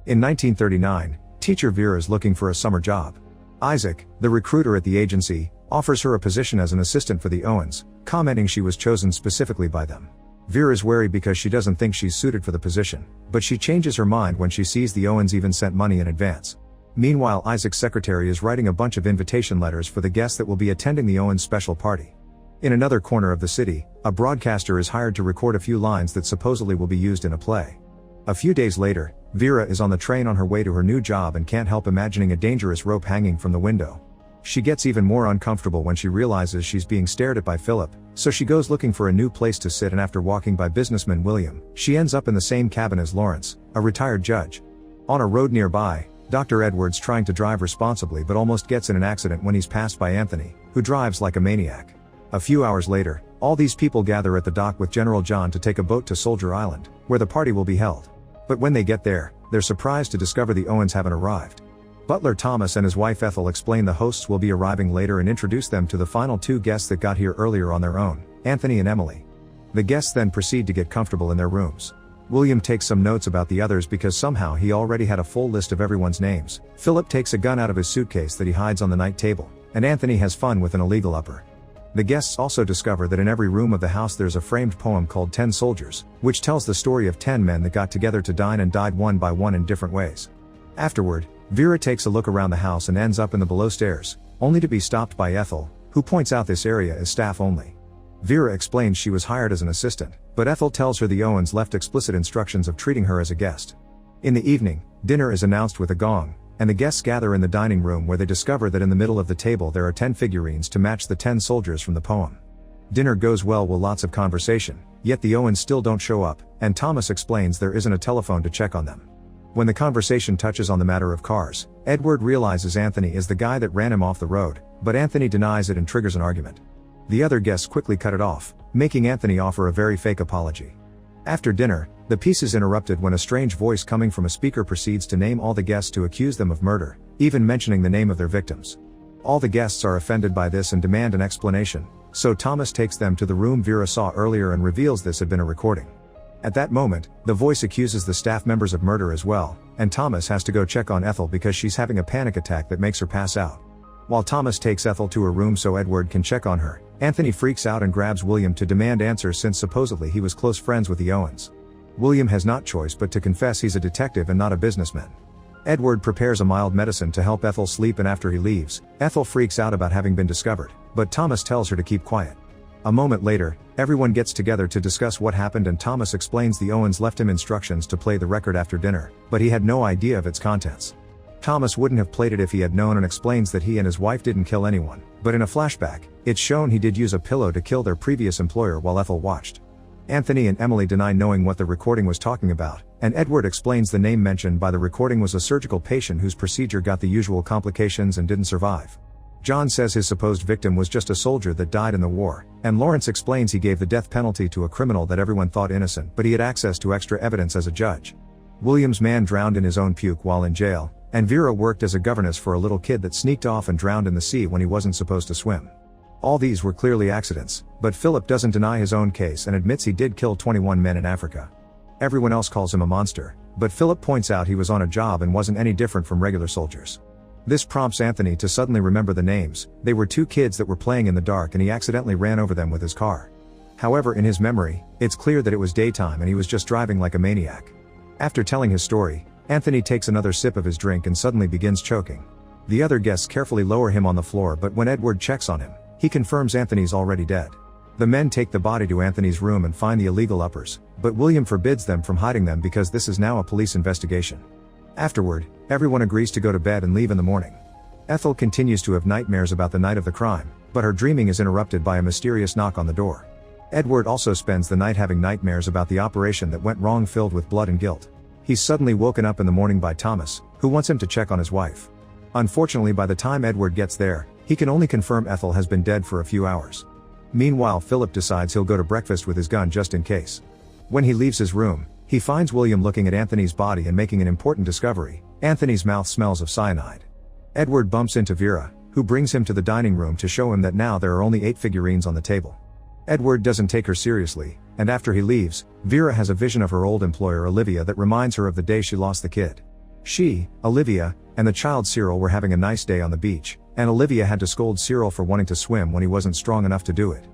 In 1939, teacher Vera is looking for a summer job. Isaac, the recruiter at the agency, offers her a position as an assistant for the Owens, commenting she was chosen specifically by them. Vera's wary because she doesn't think she's suited for the position, but she changes her mind when she sees the Owens even sent money in advance. Meanwhile, Isaac's secretary is writing a bunch of invitation letters for the guests that will be attending the Owens special party. In another corner of the city, a broadcaster is hired to record a few lines that supposedly will be used in a play. A few days later, Vera is on the train on her way to her new job and can't help imagining a dangerous rope hanging from the window. She gets even more uncomfortable when she realizes she's being stared at by Philip, so she goes looking for a new place to sit, and after walking by businessman William, she ends up in the same cabin as Lawrence, a retired judge. On a road nearby, Dr. Edwards trying to drive responsibly but almost gets in an accident when he's passed by Anthony, who drives like a maniac. A few hours later, all these people gather at the dock with General John to take a boat to Soldier Island, where the party will be held. But when they get there, they're surprised to discover the Owens haven't arrived. Butler Thomas and his wife Ethel explain the hosts will be arriving later and introduce them to the final two guests that got here earlier on their own, Anthony and Emily. The guests then proceed to get comfortable in their rooms. William takes some notes about the others because somehow he already had a full list of everyone's names. Philip takes a gun out of his suitcase that he hides on the night table, and Anthony has fun with an illegal upper. The guests also discover that in every room of the house there's a framed poem called 10 Soldiers, which tells the story of 10 men that got together to dine and died one by one in different ways. Afterward, Vera takes a look around the house and ends up in the below stairs, only to be stopped by Ethel, who points out this area is staff only. Vera explains she was hired as an assistant, but Ethel tells her the Owens left explicit instructions of treating her as a guest. In the evening, dinner is announced with a gong, and the guests gather in the dining room where they discover that in the middle of the table there are 10 figurines to match the 10 soldiers from the poem. Dinner goes well with lots of conversation, yet the Owens still don't show up, and Thomas explains there isn't a telephone to check on them. When the conversation touches on the matter of cars, Edward realizes Anthony is the guy that ran him off the road, but Anthony denies it and triggers an argument. The other guests quickly cut it off, making Anthony offer a very fake apology. After dinner, the piece is interrupted when a strange voice coming from a speaker proceeds to name all the guests to accuse them of murder, even mentioning the name of their victims. All the guests are offended by this and demand an explanation, so Thomas takes them to the room Vera saw earlier and reveals this had been a recording. At that moment, the voice accuses the staff members of murder as well, and Thomas has to go check on Ethel because she's having a panic attack that makes her pass out. While Thomas takes Ethel to her room so Edward can check on her, Anthony freaks out and grabs William to demand answers since supposedly he was close friends with the Owens. William has not choice but to confess he's a detective and not a businessman. Edward prepares a mild medicine to help Ethel sleep, and after he leaves, Ethel freaks out about having been discovered, but Thomas tells her to keep quiet. A moment later, everyone gets together to discuss what happened, and Thomas explains the Owens left him instructions to play the record after dinner, but he had no idea of its contents. Thomas wouldn't have played it if he had known and explains that he and his wife didn't kill anyone, but in a flashback, it's shown he did use a pillow to kill their previous employer while Ethel watched. Anthony and Emily deny knowing what the recording was talking about, and Edward explains the name mentioned by the recording was a surgical patient whose procedure got the usual complications and didn't survive. John says his supposed victim was just a soldier that died in the war, and Lawrence explains he gave the death penalty to a criminal that everyone thought innocent, but he had access to extra evidence as a judge. William's man drowned in his own puke while in jail, and Vera worked as a governess for a little kid that sneaked off and drowned in the sea when he wasn't supposed to swim. All these were clearly accidents, but Philip doesn't deny his own case and admits he did kill 21 men in Africa. Everyone else calls him a monster, but Philip points out he was on a job and wasn't any different from regular soldiers. This prompts Anthony to suddenly remember the names. They were two kids that were playing in the dark and he accidentally ran over them with his car. However, in his memory, it's clear that it was daytime and he was just driving like a maniac. After telling his story, Anthony takes another sip of his drink and suddenly begins choking. The other guests carefully lower him on the floor, but when Edward checks on him, he confirms Anthony's already dead. The men take the body to Anthony's room and find the illegal uppers, but William forbids them from hiding them because this is now a police investigation. Afterward, everyone agrees to go to bed and leave in the morning. Ethel continues to have nightmares about the night of the crime, but her dreaming is interrupted by a mysterious knock on the door. Edward also spends the night having nightmares about the operation that went wrong, filled with blood and guilt. He's suddenly woken up in the morning by Thomas, who wants him to check on his wife. Unfortunately, by the time Edward gets there, he can only confirm Ethel has been dead for a few hours. Meanwhile, Philip decides he'll go to breakfast with his gun just in case. When he leaves his room, he finds William looking at Anthony's body and making an important discovery: Anthony's mouth smells of cyanide. Edward bumps into Vera, who brings him to the dining room to show him that now there are only 8 figurines on the table. Edward doesn't take her seriously, and after he leaves, Vera has a vision of her old employer Olivia that reminds her of the day she lost the kid. She, Olivia, and the child Cyril were having a nice day on the beach, and Olivia had to scold Cyril for wanting to swim when he wasn't strong enough to do it.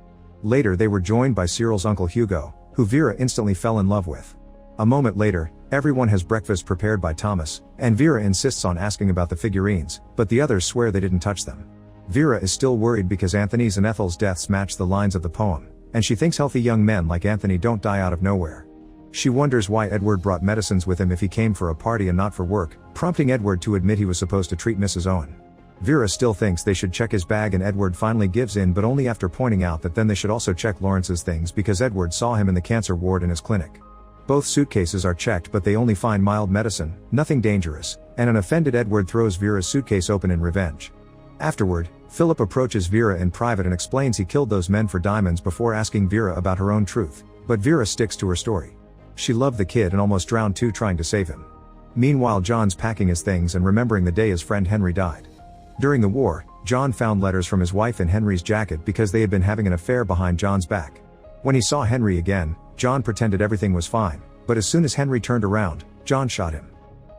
Later they were joined by Cyril's uncle Hugo, who Vera instantly fell in love with. A moment later, everyone has breakfast prepared by Thomas, and Vera insists on asking about the figurines, but the others swear they didn't touch them. Vera is still worried because Anthony's and Ethel's deaths match the lines of the poem, and she thinks healthy young men like Anthony don't die out of nowhere. She wonders why Edward brought medicines with him if he came for a party and not for work, prompting Edward to admit he was supposed to treat Mrs. Owen. Vera still thinks they should check his bag, and Edward finally gives in, but only after pointing out that then they should also check Lawrence's things because Edward saw him in the cancer ward in his clinic. Both suitcases are checked, but they only find mild medicine, nothing dangerous, and an offended Edward throws Vera's suitcase open in revenge. Afterward, Philip approaches Vera in private and explains he killed those men for diamonds before asking Vera about her own truth, but Vera sticks to her story. She loved the kid and almost drowned too trying to save him. Meanwhile, John's packing his things and remembering the day his friend Henry died. During the war, John found letters from his wife in Henry's jacket because they had been having an affair behind John's back. When he saw Henry again, John pretended everything was fine, but as soon as Henry turned around, John shot him.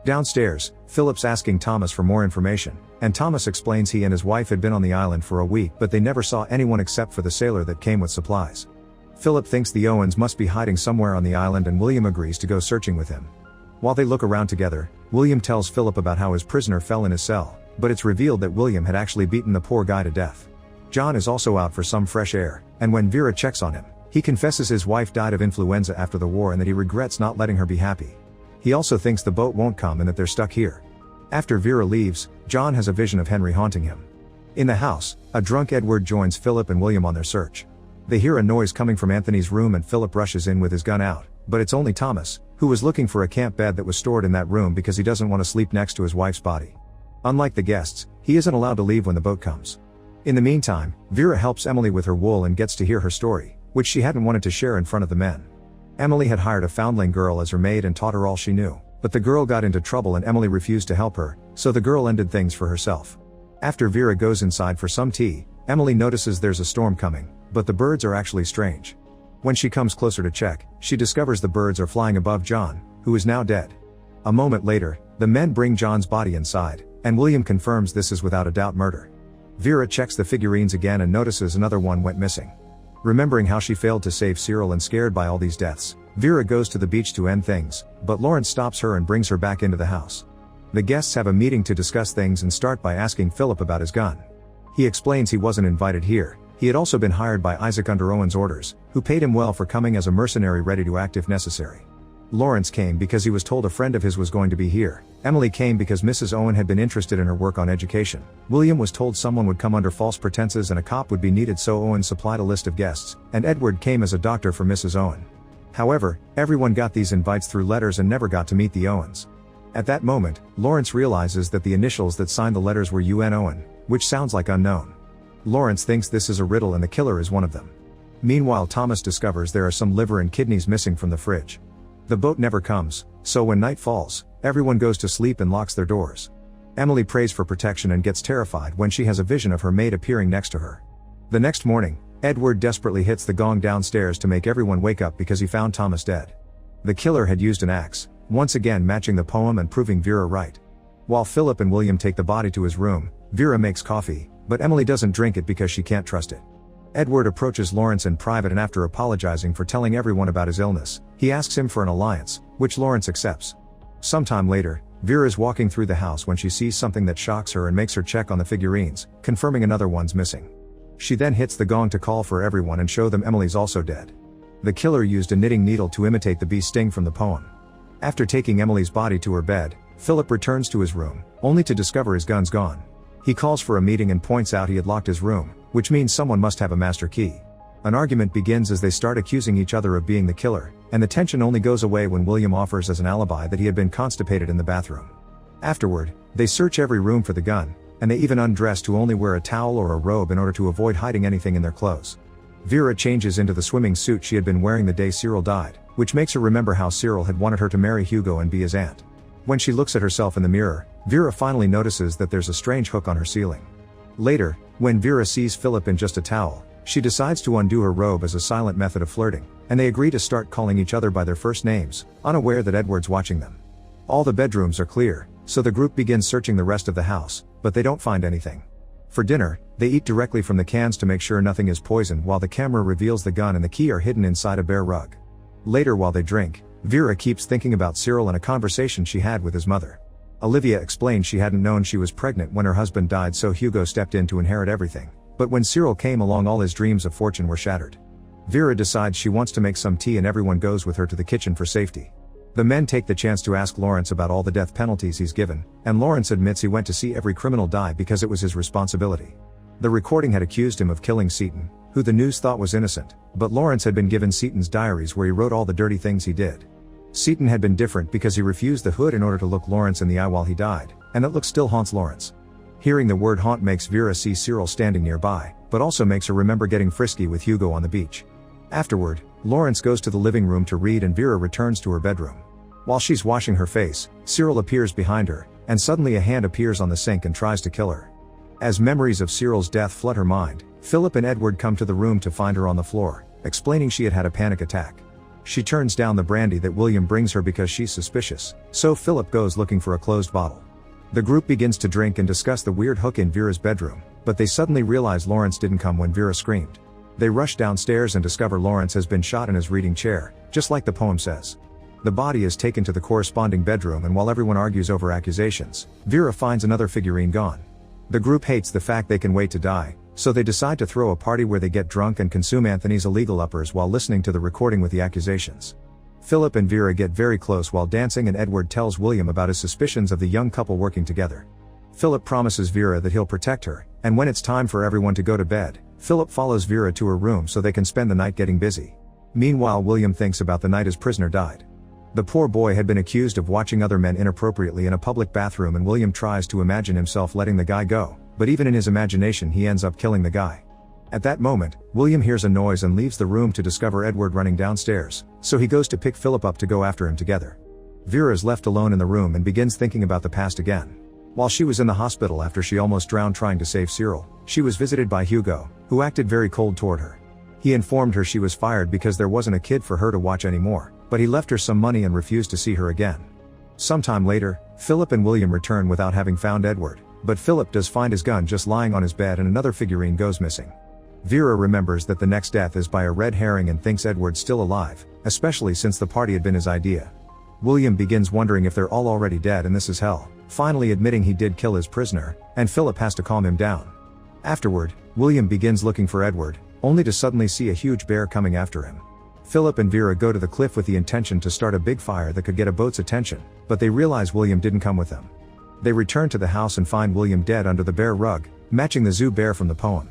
Downstairs, Philip's asking Thomas for more information, and Thomas explains he and his wife had been on the island for a week but they never saw anyone except for the sailor that came with supplies. Philip thinks the Owens must be hiding somewhere on the island and William agrees to go searching with him. While they look around together, William tells Philip about how his prisoner fell in his cell, but it's revealed that William had actually beaten the poor guy to death. John is also out for some fresh air, and when Vera checks on him, he confesses his wife died of influenza after the war and that he regrets not letting her be happy. He also thinks the boat won't come and that they're stuck here. After Vera leaves, John has a vision of Henry haunting him. In the house, a drunk Edward joins Philip and William on their search. They hear a noise coming from Anthony's room and Philip rushes in with his gun out, but it's only Thomas, who was looking for a camp bed that was stored in that room because he doesn't want to sleep next to his wife's body. Unlike the guests, he isn't allowed to leave when the boat comes. In the meantime, Vera helps Emily with her wool and gets to hear her story, which she hadn't wanted to share in front of the men. Emily had hired a foundling girl as her maid and taught her all she knew, but the girl got into trouble and Emily refused to help her, so the girl ended things for herself. After Vera goes inside for some tea, Emily notices there's a storm coming, but the birds are actually strange. When she comes closer to check, she discovers the birds are flying above John, who is now dead. A moment later, the men bring John's body inside, and William confirms this is without a doubt murder. Vera checks the figurines again and notices another one went missing. Remembering how she failed to save Cyril and scared by all these deaths, Vera goes to the beach to end things, but Lawrence stops her and brings her back into the house. The guests have a meeting to discuss things and start by asking Philip about his gun. He explains he wasn't invited here, he had also been hired by Isaac under Owen's orders, who paid him well for coming as a mercenary ready to act if necessary. Lawrence came because he was told a friend of his was going to be here. Emily came because Mrs. Owen had been interested in her work on education. William was told someone would come under false pretenses and a cop would be needed, so Owen supplied a list of guests, and Edward came as a doctor for Mrs. Owen. However, everyone got these invites through letters and never got to meet the Owens. At that moment, Lawrence realizes that the initials that signed the letters were UN Owen, which sounds like unknown. Lawrence thinks this is a riddle and the killer is one of them. Meanwhile, Thomas discovers there are some liver and kidneys missing from the fridge. The boat never comes, so when night falls, everyone goes to sleep and locks their doors. Emily prays for protection and gets terrified when she has a vision of her maid appearing next to her. The next morning, Edward desperately hits the gong downstairs to make everyone wake up because he found Thomas dead. The killer had used an axe, once again matching the poem and proving Vera right. While Philip and William take the body to his room, Vera makes coffee, but Emily doesn't drink it because she can't trust it. Edward approaches Lawrence in private and after apologizing for telling everyone about his illness, he asks him for an alliance, which Lawrence accepts. Sometime later, Vera is walking through the house when she sees something that shocks her and makes her check on the figurines, confirming another one's missing. She then hits the gong to call for everyone and show them Emily's also dead. The killer used a knitting needle to imitate the bee's sting from the poem. After taking Emily's body to her bed, Philip returns to his room, only to discover his gun's gone. He calls for a meeting and points out he had locked his room, which means someone must have a master key. An argument begins as they start accusing each other of being the killer, and the tension only goes away when William offers as an alibi that he had been constipated in the bathroom. Afterward, they search every room for the gun, and they even undress to only wear a towel or a robe in order to avoid hiding anything in their clothes. Vera changes into the swimming suit she had been wearing the day Cyril died, which makes her remember how Cyril had wanted her to marry Hugo and be his aunt. When she looks at herself in the mirror, Vera finally notices that there's a strange hook on her ceiling. Later, when Vera sees Philip in just a towel, she decides to undo her robe as a silent method of flirting, and they agree to start calling each other by their first names, unaware that Edward's watching them. All the bedrooms are clear, So the group begins searching the rest of the house, but they don't find anything. For dinner, they eat directly from the cans to make sure nothing is poisoned while the camera reveals the gun and the key are hidden inside a bare rug. Later while they drink, Vera keeps thinking about Cyril and a conversation she had with his mother. Olivia explained she hadn't known she was pregnant when her husband died, so Hugo stepped in to inherit everything. But when Cyril came along, all his dreams of fortune were shattered. Vera decides she wants to make some tea and everyone goes with her to the kitchen for safety. The men take the chance to ask Lawrence about all the death penalties he's given, and Lawrence admits he went to see every criminal die because it was his responsibility. The recording had accused him of killing Seaton, who the news thought was innocent, but Lawrence had been given Seaton's diaries where he wrote all the dirty things he did. Seaton had been different because he refused the hood in order to look Lawrence in the eye while he died, and that look still haunts Lawrence. Hearing the word haunt makes Vera see Cyril standing nearby, but also makes her remember getting frisky with Hugo on the beach. Afterward, Lawrence goes to the living room to read and Vera returns to her bedroom. While she's washing her face, Cyril appears behind her, and suddenly a hand appears on the sink and tries to kill her. As memories of Cyril's death flood her mind, Philip and Edward come to the room to find her on the floor, explaining she had had a panic attack. She turns down the brandy that William brings her because she's suspicious, so Philip goes looking for a closed bottle. The group begins to drink and discuss the weird hook in Vera's bedroom, but they suddenly realize Lawrence didn't come when Vera screamed. They rush downstairs and discover Lawrence has been shot in his reading chair, just like the poem says. The body is taken to the corresponding bedroom, and while everyone argues over accusations, Vera finds another figurine gone. The group hates the fact they can wait to die, so they decide to throw a party where they get drunk and consume Anthony's illegal uppers while listening to the recording with the accusations. Philip and Vera get very close while dancing, and Edward tells William about his suspicions of the young couple working together. Philip promises Vera that he'll protect her, and when it's time for everyone to go to bed, Philip follows Vera to her room so they can spend the night getting busy. Meanwhile, William thinks about the night his prisoner died. The poor boy had been accused of watching other men inappropriately in a public bathroom, and William tries to imagine himself letting the guy go, but even in his imagination he ends up killing the guy. At that moment, William hears a noise and leaves the room to discover Edward running downstairs, so he goes to pick Philip up to go after him together. Vera is left alone in the room and begins thinking about the past again. While she was in the hospital after she almost drowned trying to save Cyril, she was visited by Hugo, who acted very cold toward her. He informed her she was fired because there wasn't a kid for her to watch anymore, but he left her some money and refused to see her again. Sometime later, Philip and William return without having found Edward, but Philip does find his gun just lying on his bed and another figurine goes missing. Vera remembers that the next death is by a red herring and thinks Edward's still alive, especially since the party had been his idea. William begins wondering if they're all already dead and this is hell, finally admitting he did kill his prisoner, and Philip has to calm him down. Afterward, William begins looking for Edward, only to suddenly see a huge bear coming after him. Philip and Vera go to the cliff with the intention to start a big fire that could get a boat's attention, but they realize William didn't come with them. They return to the house and find William dead under the bear rug, matching the zoo bear from the poem.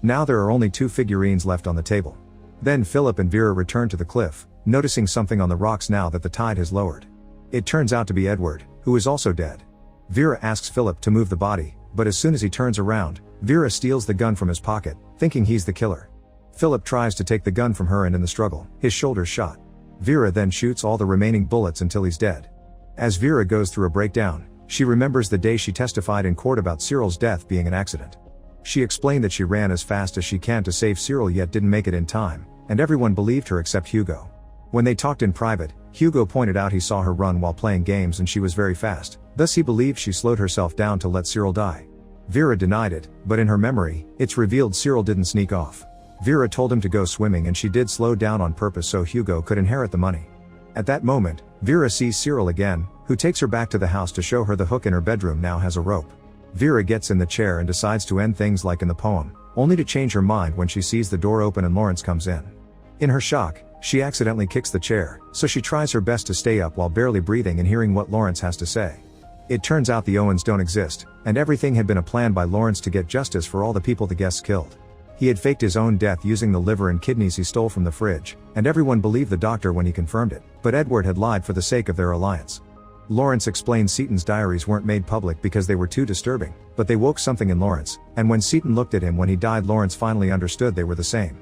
Now there are only 2 figurines left on the table. Then Philip and Vera return to the cliff, noticing something on the rocks now that the tide has lowered. It turns out to be Edward, who is also dead. Vera asks Philip to move the body, but as soon as he turns around, Vera steals the gun from his pocket, thinking he's the killer. Philip tries to take the gun from her and in the struggle, his shoulder's shot. Vera then shoots all the remaining bullets until he's dead. As Vera goes through a breakdown, she remembers the day she testified in court about Cyril's death being an accident. She explained that she ran as fast as she can to save Cyril yet didn't make it in time, and everyone believed her except Hugo. When they talked in private, Hugo pointed out he saw her run while playing games and she was very fast, thus he believed she slowed herself down to let Cyril die. Vera denied it, but in her memory, it's revealed Cyril didn't sneak off. Vera told him to go swimming and she did slow down on purpose so Hugo could inherit the money. At that moment, Vera sees Cyril again, who takes her back to the house to show her the hook in her bedroom now has a rope. Vera gets in the chair and decides to end things like in the poem, only to change her mind when she sees the door open and Lawrence comes in. In her shock, she accidentally kicks the chair, so she tries her best to stay up while barely breathing and hearing what Lawrence has to say. It turns out the Owens don't exist, and everything had been a plan by Lawrence to get justice for all the people the guests killed. He had faked his own death using the liver and kidneys he stole from the fridge, and everyone believed the doctor when he confirmed it, but Edward had lied for the sake of their alliance. Lawrence explained Seaton's diaries weren't made public because they were too disturbing, but they woke something in Lawrence, and when Seaton looked at him when he died, Lawrence finally understood they were the same.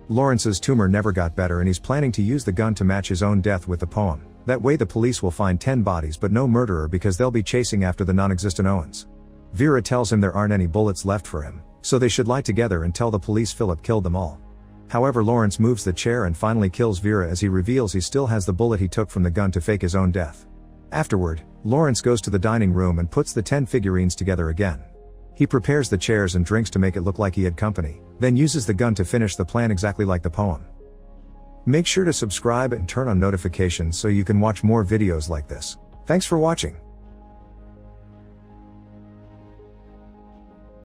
Lawrence's tumor never got better and he's planning to use the gun to match his own death with the poem. That way the police will find 10 bodies but no murderer because they'll be chasing after the non-existent Owens. Vera tells him there aren't any bullets left for him, so they should lie together and tell the police Philip killed them all. However, Lawrence moves the chair and finally kills Vera as he reveals he still has the bullet he took from the gun to fake his own death. Afterward, Lawrence goes to the dining room and puts the 10 figurines together again. He prepares the chairs and drinks to make it look like he had company, then uses the gun to finish the plan exactly like the poem. Make sure to subscribe and turn on notifications so you can watch more videos like this. Thanks for watching.